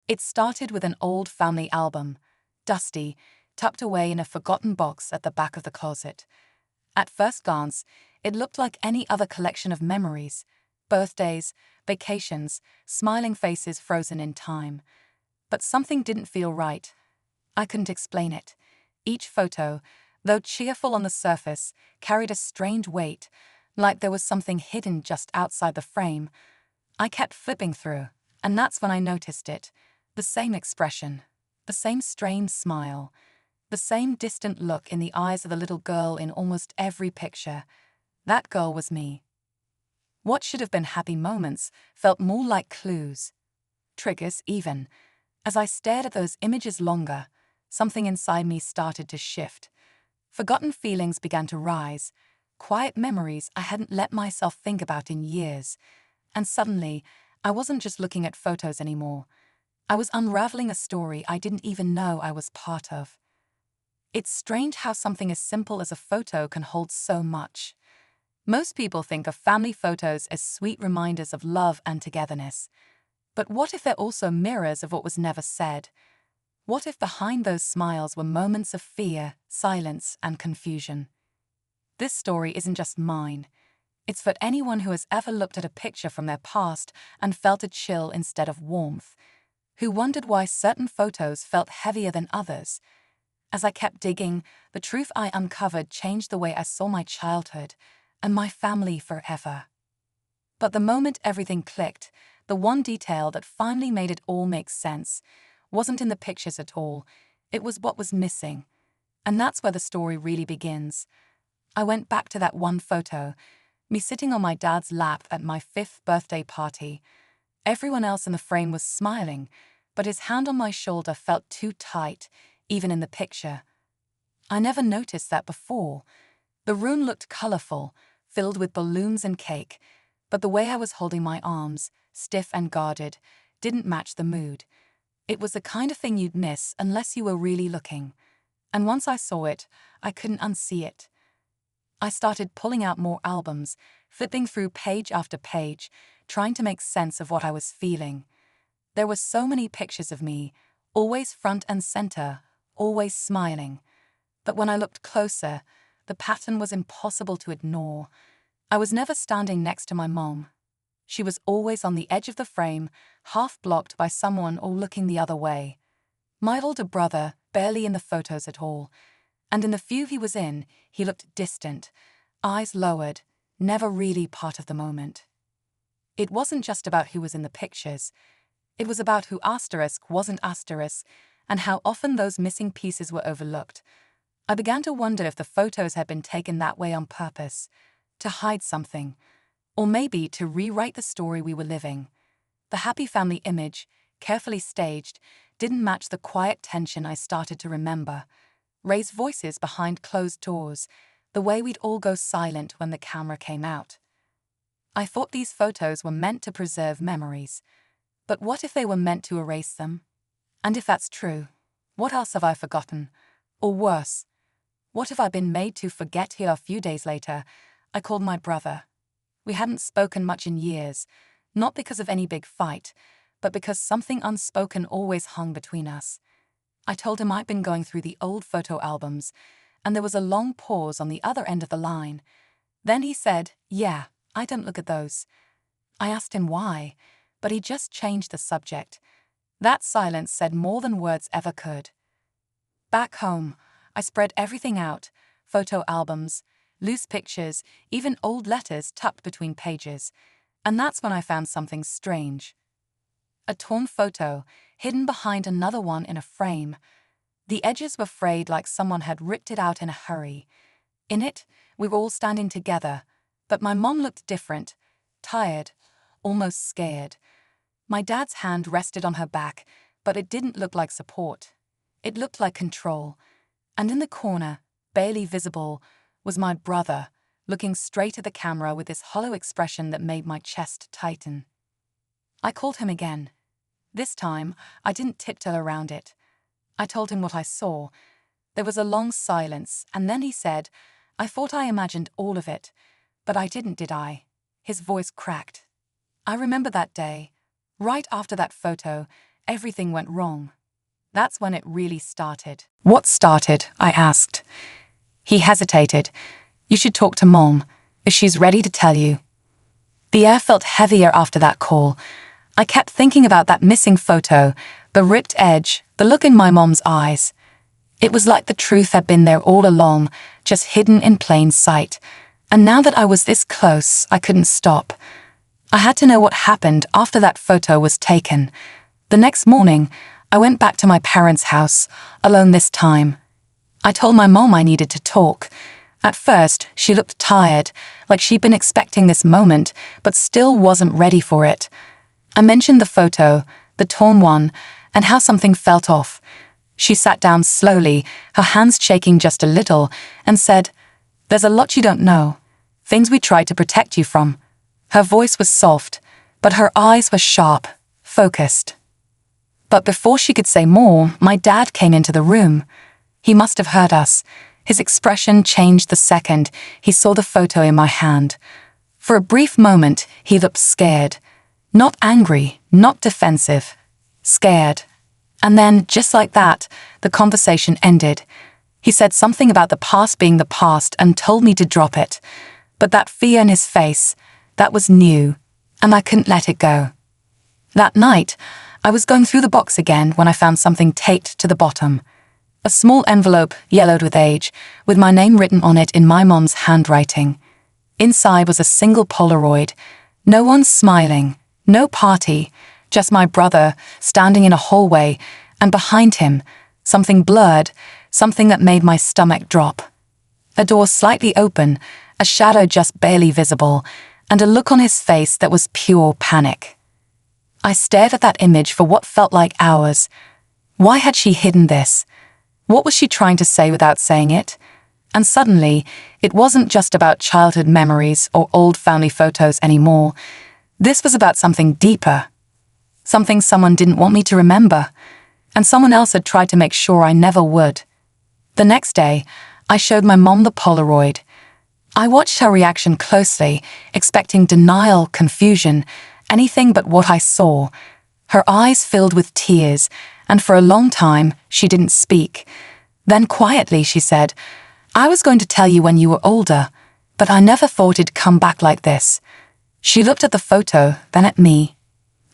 It started with an old family album, dusty, tucked away in a forgotten box at the back of the closet. At first glance, it looked like any other collection of memories: birthdays, vacations, smiling faces frozen in time. But something didn't feel right. I couldn't explain it. Each photo, though cheerful on the surface, carried a strange weight, like there was something hidden just outside the frame. I kept flipping through, and that's when I noticed it. The same expression, the same strained smile, the same distant look in the eyes of the little girl in almost every picture. That girl was me. What should have been happy moments felt more like clues, triggers even. As I stared at those images longer, something inside me started to shift. Forgotten feelings began to rise, quiet memories I hadn't let myself think about in years. And suddenly, I wasn't just looking at photos anymore. I was unraveling a story I didn't even know I was part of. It's strange how something as simple as a photo can hold so much. Most people think of family photos as sweet reminders of love and togetherness. But what if they're also mirrors of what was never said? What if behind those smiles were moments of fear, silence, and confusion? This story isn't just mine. It's for anyone who has ever looked at a picture from their past and felt a chill instead of warmth, who wondered why certain photos felt heavier than others. As I kept digging, the truth I uncovered changed the way I saw my childhood and my family forever. But the moment everything clicked, the one detail that finally made it all make sense wasn't in the pictures at all. It was what was missing. And that's where the story really begins. I went back to that one photo, me sitting on my dad's lap at my 5th birthday party. Everyone else in the frame was smiling, but his hand on my shoulder felt too tight, even in the picture. I never noticed that before. The room looked colorful, filled with balloons and cake, but the way I was holding my arms, stiff and guarded, didn't match the mood. It was the kind of thing you'd miss unless you were really looking. And once I saw it, I couldn't unsee it. I started pulling out more albums, flipping through page after page, trying to make sense of what I was feeling. There were so many pictures of me, always front and center, always smiling. But when I looked closer, the pattern was impossible to ignore. I was never standing next to my mom. She was always on the edge of the frame, half blocked by someone or looking the other way. My older brother, barely in the photos at all. And in the few he was in, he looked distant, eyes lowered, never really part of the moment. It wasn't just about who was in the pictures. It was about who wasn't and how often those missing pieces were overlooked. I began to wonder if the photos had been taken that way on purpose, to hide something, or maybe to rewrite the story we were living. The happy family image, carefully staged, didn't match the quiet tension I started to remember. Raised voices behind closed doors, the way we'd all go silent when the camera came out. I thought these photos were meant to preserve memories. But what if they were meant to erase them? And if that's true, what else have I forgotten? Or worse, what have I been made to forget? Here a few days later, I called my brother. We hadn't spoken much in years, not because of any big fight, but because something unspoken always hung between us. I told him I'd been going through the old photo albums, and there was a long pause on the other end of the line. Then he said, "Yeah, I don't look at those." I asked him why, but he just changed the subject. That silence said more than words ever could. Back home, I spread everything out: photo albums, loose pictures, even old letters tucked between pages. And that's when I found something strange. A torn photo, hidden behind another one in a frame. The edges were frayed like someone had ripped it out in a hurry. In it, we were all standing together, but my mom looked different, tired, almost scared. My dad's hand rested on her back, but it didn't look like support. It looked like control. And in the corner, barely visible, was my brother, looking straight at the camera with this hollow expression that made my chest tighten. I called him again. This time, I didn't tiptoe around it. I told him what I saw. There was a long silence, and then he said, "I thought I imagined all of it, but I didn't, did I?" His voice cracked. I remember that day. Right after that photo, everything went wrong. That's when it really started. What started? I asked. He hesitated. You should talk to Mom, if she's ready to tell you. The air felt heavier after that call. I kept thinking about that missing photo, the ripped edge, the look in my mom's eyes. It was like the truth had been there all along, just hidden in plain sight. And now that I was this close, I couldn't stop. I had to know what happened after that photo was taken. The next morning, I went back to my parents' house, alone this time. I told my mom I needed to talk. At first, she looked tired, like she'd been expecting this moment, but still wasn't ready for it. I mentioned the photo, the torn one, and how something felt off. She sat down slowly, her hands shaking just a little, and said, "There's a lot you don't know. Things we tried to protect you from." Her voice was soft, but her eyes were sharp, focused. But before she could say more, my dad came into the room. He must have heard us. His expression changed the second he saw the photo in my hand. For a brief moment, he looked scared. Not angry, not defensive. Scared. And then, just like that, the conversation ended. He said something about the past being the past and told me to drop it. But that fear in his face, that was new, and I couldn't let it go. That night, I was going through the box again when I found something taped to the bottom. A small envelope, yellowed with age, with my name written on it in my mom's handwriting. Inside was a single Polaroid. No one smiling, no party, just my brother standing in a hallway, and behind him, something blurred, something that made my stomach drop. A door slightly open, a shadow just barely visible, and a look on his face that was pure panic. I stared at that image for what felt like hours. Why had she hidden this? What was she trying to say without saying it? And suddenly, it wasn't just about childhood memories or old family photos anymore. This was about something deeper. Something someone didn't want me to remember, and someone else had tried to make sure I never would. The next day, I showed my mom the Polaroid. I watched her reaction closely, expecting denial, confusion, anything but what I saw. Her eyes filled with tears, and for a long time, she didn't speak. Then quietly she said, "I was going to tell you when you were older, but I never thought it'd come back like this." She looked at the photo, then at me.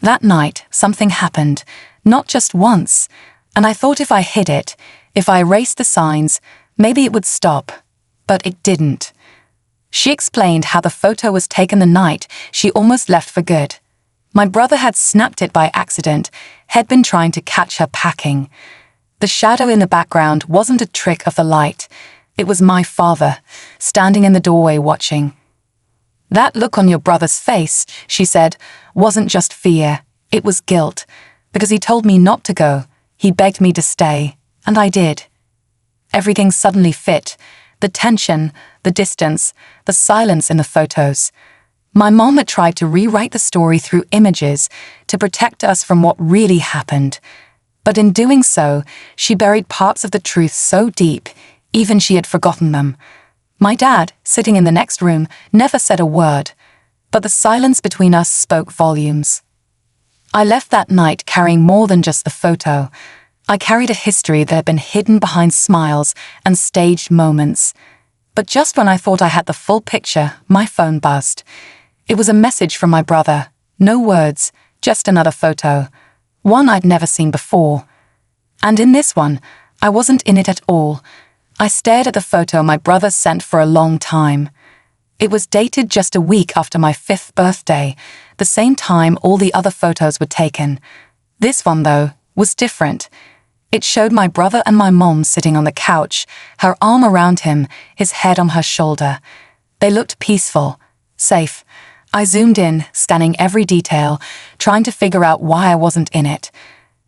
That night, something happened, not just once, and I thought if I hid it, if I erased the signs, maybe it would stop. But it didn't. She explained how the photo was taken the night she almost left for good. My brother had snapped it by accident, had been trying to catch her packing. The shadow in the background wasn't a trick of the light. It was my father, standing in the doorway watching. "That look on your brother's face," she said, "wasn't just fear, it was guilt. Because he told me not to go, he begged me to stay, and I did." Everything suddenly fit. The tension, the distance, the silence in the photos. My mom had tried to rewrite the story through images to protect us from what really happened. But in doing so, she buried parts of the truth so deep, even she had forgotten them. My dad, sitting in the next room, never said a word, but the silence between us spoke volumes. I left that night carrying more than just the photo. I carried a history that had been hidden behind smiles and staged moments. But just when I thought I had the full picture, my phone buzzed. It was a message from my brother. No words, just another photo. One I'd never seen before. And in this one, I wasn't in it at all. I stared at the photo my brother sent for a long time. It was dated just a week after my 5th birthday, the same time all the other photos were taken. This one, though, was different. It showed my brother and my mom sitting on the couch, her arm around him, his head on her shoulder. They looked peaceful, safe. I zoomed in, scanning every detail, trying to figure out why I wasn't in it.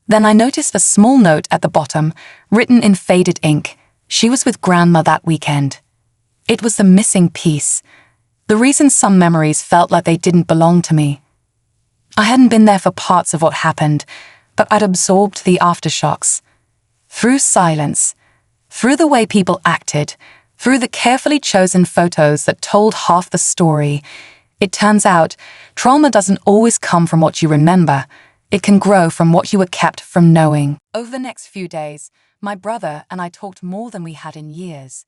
Then I noticed a small note at the bottom, written in faded ink. She was with Grandma that weekend. It was the missing piece. The reason some memories felt like they didn't belong to me. I hadn't been there for parts of what happened, but I'd absorbed the aftershocks. Through silence, through the way people acted, through the carefully chosen photos that told half the story. It turns out, trauma doesn't always come from what you remember. It can grow from what you were kept from knowing. Over the next few days, my brother and I talked more than we had in years.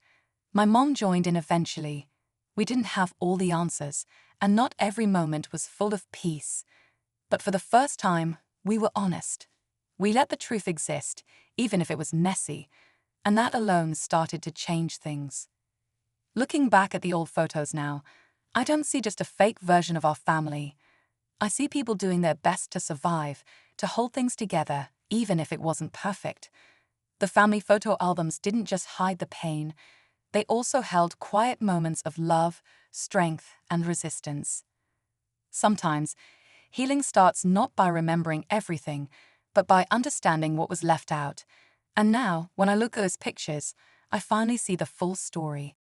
My mom joined in eventually. We didn't have all the answers, and not every moment was full of peace. But for the first time, we were honest. We let the truth exist, even if it was messy, and that alone started to change things. Looking back at the old photos now, I don't see just a fake version of our family. I see people doing their best to survive, to hold things together, even if it wasn't perfect. The family photo albums didn't just hide the pain, they also held quiet moments of love, strength, and resistance. Sometimes, healing starts not by remembering everything, but by understanding what was left out. And now, when I look at those pictures, I finally see the full story.